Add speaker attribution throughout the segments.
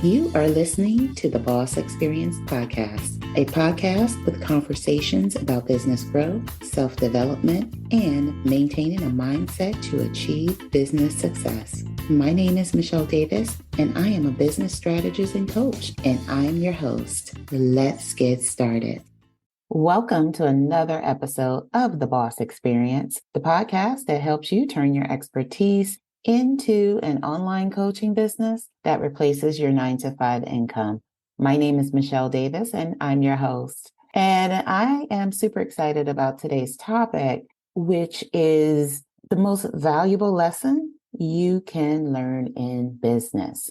Speaker 1: You are listening to the Boss Experience Podcast, a podcast with conversations about business growth, self-development, and maintaining a mindset to achieve business success. My name is Michele Davis, and I am a business strategist and coach, and I am your host. Let's get started. Welcome to another episode of the Boss Experience, the podcast that helps you turn your expertise into an online coaching business that replaces your 9-to-5 income. My name is Michele Davis, and I'm your host. And I am super excited about today's topic, which is the most valuable lesson you can learn in business.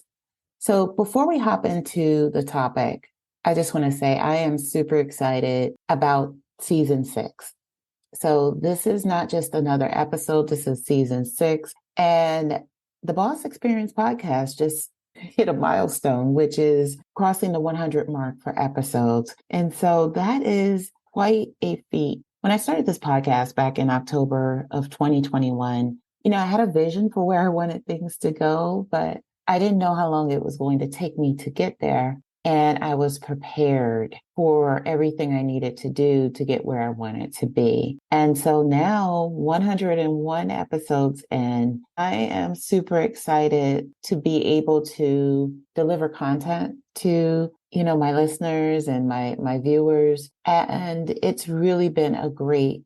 Speaker 1: So before we hop into the topic, I just want to say I am super excited about season 6. So this is not just another episode. This is season 6. And the Boss Experience podcast just hit a milestone, which is crossing the 100 mark for episodes. And so that is quite a feat. When I started this podcast back in October of 2021, I had a vision for where I wanted things to go, but I didn't know how long it was going to take me to get there. And I was prepared for everything I needed to do to get where I wanted to be. And so now 101 episodes in, I am super excited to be able to deliver content to, my listeners and my viewers. And it's really been a great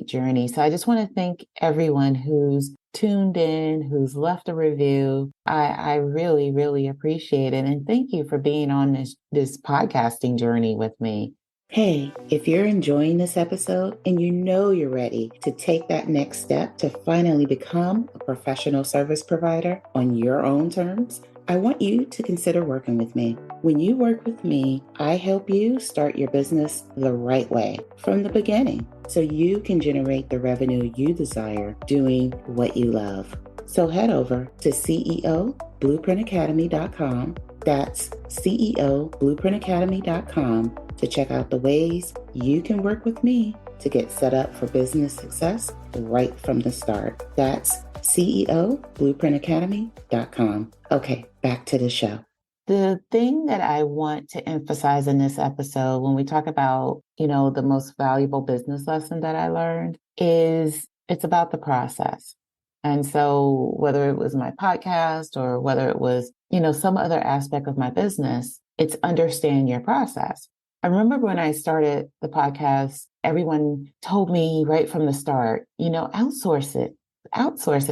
Speaker 1: journey. So I just want to thank everyone who's tuned in, who's left a review. I really, really appreciate it. And thank you for being on this podcasting journey with me. Hey, if you're enjoying this episode and you're ready to take that next step to finally become a professional service provider on your own terms, I want you to consider working with me. When you work with me, I help you start your business the right way from the beginning so you can generate the revenue you desire doing what you love. So head over to CEOBlueprintAcademy.com. That's CEOBlueprintAcademy.com to check out the ways you can work with me to get set up for business success right from the start. That's CEOBlueprintAcademy.com. Okay, back to the show. The thing that I want to emphasize in this episode when we talk about, the most valuable business lesson that I learned is it's about the process. And so whether it was my podcast or whether it was, some other aspect of my business, it's understand your process. I remember when I started the podcast, everyone told me right from the start, outsource it.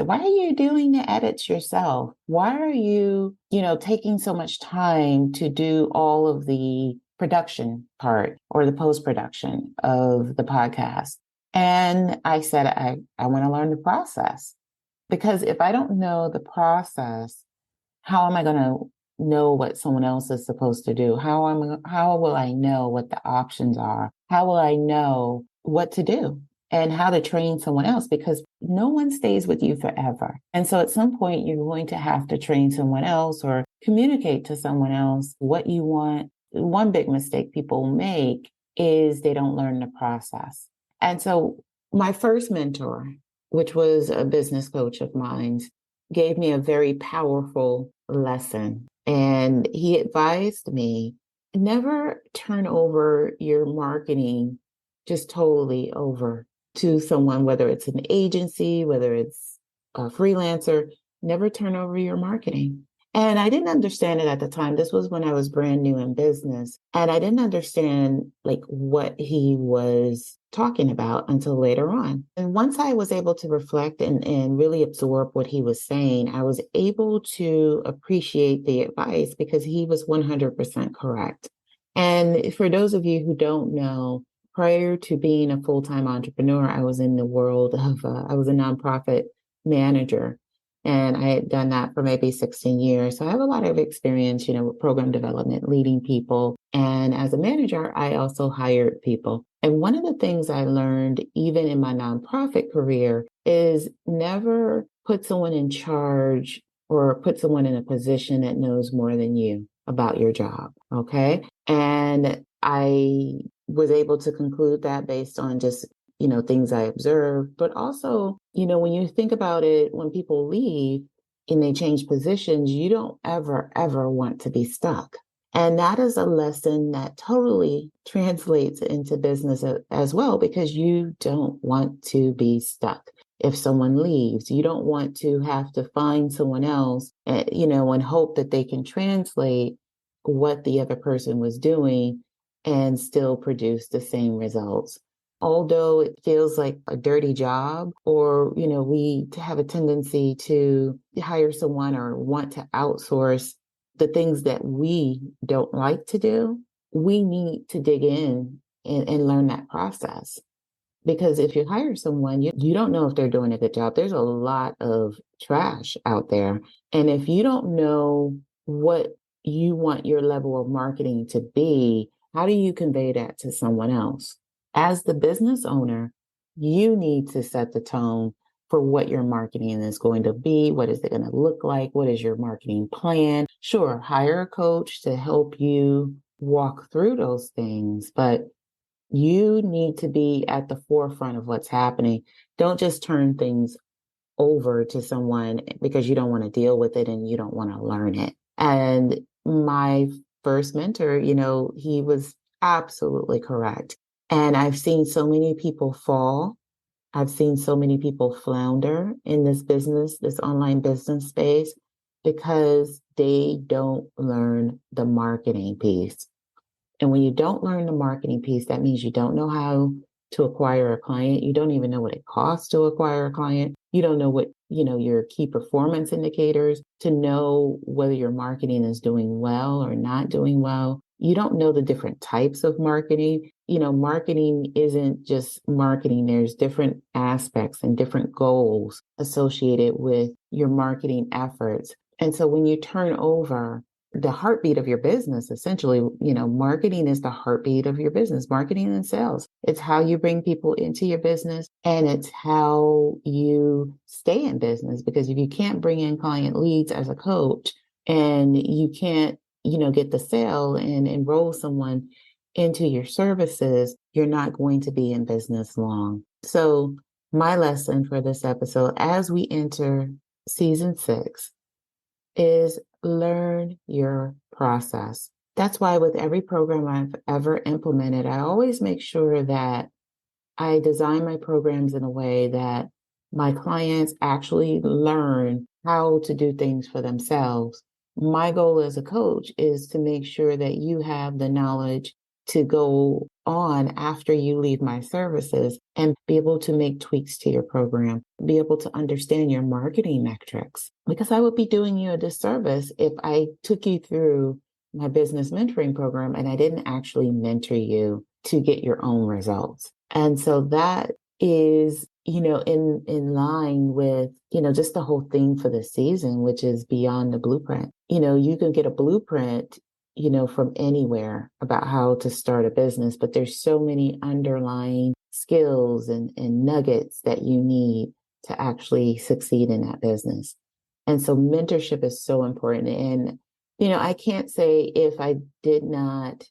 Speaker 1: Why are you doing the edits yourself? Why are you, taking so much time to do all of the production part or the post-production of the podcast? And I said, I want to learn the process, because if I don't know the process, how am I going to know what someone else is supposed to do? How will I know what the options are? How will I know what to do and how to train someone else? Because no one stays with you forever. And so at some point, you're going to have to train someone else or communicate to someone else what you want. One big mistake people make is they don't learn the process. And so my first mentor, which was a business coach of mine, gave me a very powerful lesson. And he advised me, never turn over your marketing just totally over to someone, whether it's an agency, whether it's a freelancer, never turn over your marketing. And I didn't understand it at the time. This was when I was brand new in business. And I didn't understand what he was talking about until later on. And once I was able to reflect and really absorb what he was saying, I was able to appreciate the advice because he was 100% correct. And for those of you who don't know, prior to being a full-time entrepreneur, I was in the world of, I was a nonprofit manager. And I had done that for maybe 16 years. So I have a lot of experience, with program development, leading people. And as a manager, I also hired people. And one of the things I learned, even in my nonprofit career, is never put someone in charge or put someone in a position that knows more than you about your job. Okay. And I was able to conclude that based on just things I observed, but also, when you think about it, when people leave, and they change positions, you don't ever, ever want to be stuck. And that is a lesson that totally translates into business as well, because you don't want to be stuck. If someone leaves, you don't want to have to find someone else, and hope that they can translate what the other person was doing and still produce the same results. Although it feels like a dirty job, or, we have a tendency to hire someone or want to outsource the things that we don't like to do, we need to dig in and learn that process. Because if you hire someone, you don't know if they're doing a good job. There's a lot of trash out there. And if you don't know what you want your level of marketing to be, how do you convey that to someone else? As the business owner, you need to set the tone for what your marketing is going to be. What is it going to look like? What is your marketing plan? Sure, hire a coach to help you walk through those things, but you need to be at the forefront of what's happening. Don't just turn things over to someone because you don't want to deal with it and you don't want to learn it. And my first mentor, he was absolutely correct. And I've seen so many people fall. I've seen so many people flounder in this business, this online business space, because they don't learn the marketing piece. And when you don't learn the marketing piece, that means you don't know how to acquire a client. You don't even know what it costs to acquire a client. You don't know what, your key performance indicators to know whether your marketing is doing well or not doing well. You don't know the different types of marketing. Marketing isn't just marketing. There's different aspects and different goals associated with your marketing efforts. And so when you turn over the heartbeat of your business, essentially, marketing is the heartbeat of your business, marketing and sales. It's how you bring people into your business, and it's how you stay in business. Because if you can't bring in client leads as a coach, and you can't, get the sale and enroll someone into your services, you're not going to be in business long. So my lesson for this episode, as we enter season 6, is learn your process. That's why with every program I've ever implemented, I always make sure that I design my programs in a way that my clients actually learn how to do things for themselves. My goal as a coach is to make sure that you have the knowledge to go on after you leave my services and be able to make tweaks to your program, be able to understand your marketing metrics. Because I would be doing you a disservice if I took you through my business mentoring program and I didn't actually mentor you to get your own results. And so that is, in line with, just the whole theme for the season, which is beyond the blueprint. You can get a blueprint, from anywhere about how to start a business, but there's so many underlying skills and nuggets that you need to actually succeed in that business. And so mentorship is so important. And, I can't say if I did not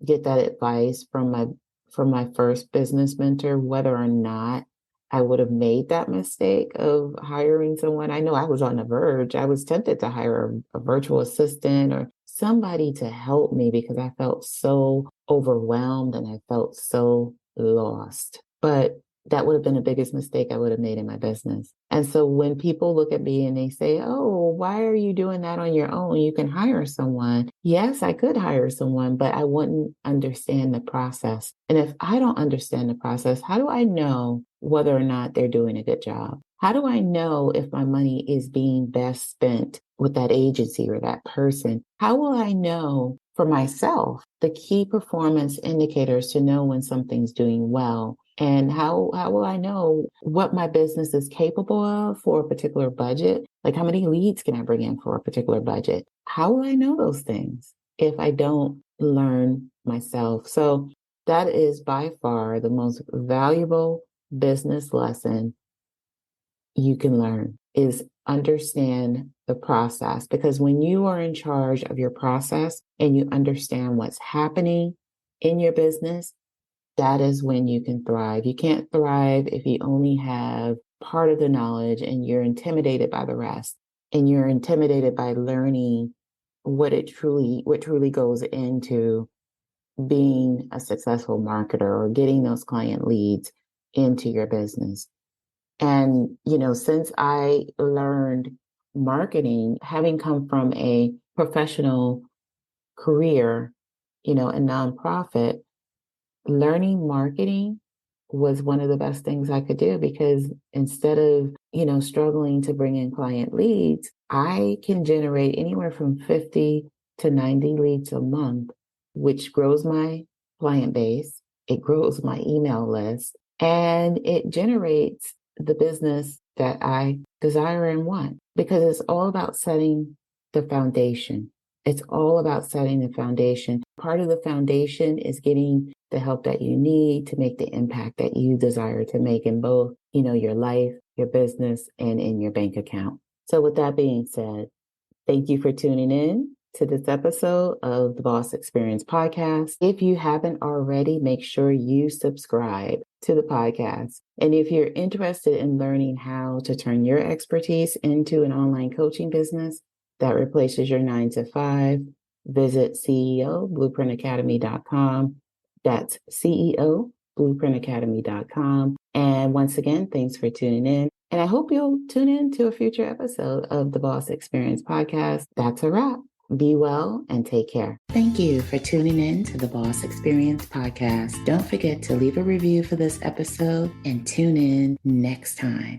Speaker 1: get that advice from my first business mentor, whether or not I would have made that mistake of hiring someone. I know I was on the verge. I was tempted to hire a virtual assistant or somebody to help me because I felt so overwhelmed and I felt so lost. But that would have been the biggest mistake I would have made in my business. And so when people look at me and they say, "Oh, why are you doing that on your own? You can hire someone." Yes, I could hire someone, but I wouldn't understand the process. And if I don't understand the process, how do I know whether or not they're doing a good job? How do I know if my money is being best spent with that agency or that person? How will I know for myself the key performance indicators to know when something's doing well? And how will I know what my business is capable of for a particular budget? Like, how many leads can I bring in for a particular budget? How will I know those things if I don't learn myself? So that is by far the most valuable business lesson you can learn, is understand the process. Because when you are in charge of your process and you understand what's happening in your business, that is when you can thrive. You can't thrive if you only have part of the knowledge and you're intimidated by the rest. and you're intimidated by learning what truly goes into being a successful marketer or getting those client leads into your business. And, since I learned marketing, having come from a professional career, in nonprofit, learning marketing was one of the best things I could do, because instead of, struggling to bring in client leads, I can generate anywhere from 50 to 90 leads a month, which grows my client base. It grows my email list, and it generates the business that I desire and want, because it's all about setting the foundation. It's all about setting the foundation. Part of the foundation is getting the help that you need to make the impact that you desire to make in both, your life, your business, and in your bank account. So with that being said, thank you for tuning in to this episode of the Boss Experience podcast. If you haven't already, make sure you subscribe to the podcast. And if you're interested in learning how to turn your expertise into an online coaching business that replaces your 9 to 5, visit CEOBlueprintAcademy.com. That's CEOBlueprintAcademy.com. And once again, thanks for tuning in. And I hope you'll tune in to a future episode of the Boss Experience podcast. That's a wrap. Be well and take care. Thank you for tuning in to the Boss Experience podcast. Don't forget to leave a review for this episode and tune in next time.